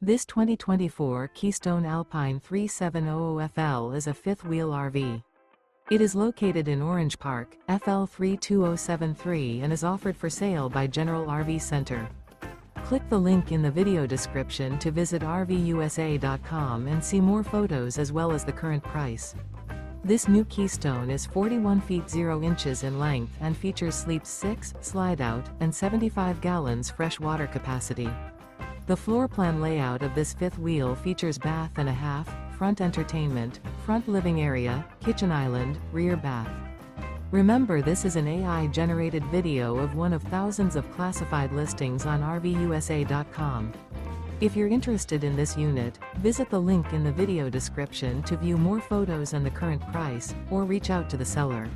This 2024 Keystone Alpine 3700FL is a fifth-wheel RV. It is located in Orange Park, FL 32073 and is offered for sale by General RV Center. Click the link in the video description to visit RVUSA.com and see more photos as well as the current price. This new Keystone is 41 feet 0 inches in length and features sleeps 6, slide-out, and 75 gallons fresh water capacity. The floor plan layout of this fifth wheel features bath and a half, front entertainment, front living area, kitchen island, rear bath. Remember, this is an AI-generated video of one of thousands of classified listings on RVUSA.com. If you're interested in this unit, visit the link in the video description to view more photos and the current price, or reach out to the seller.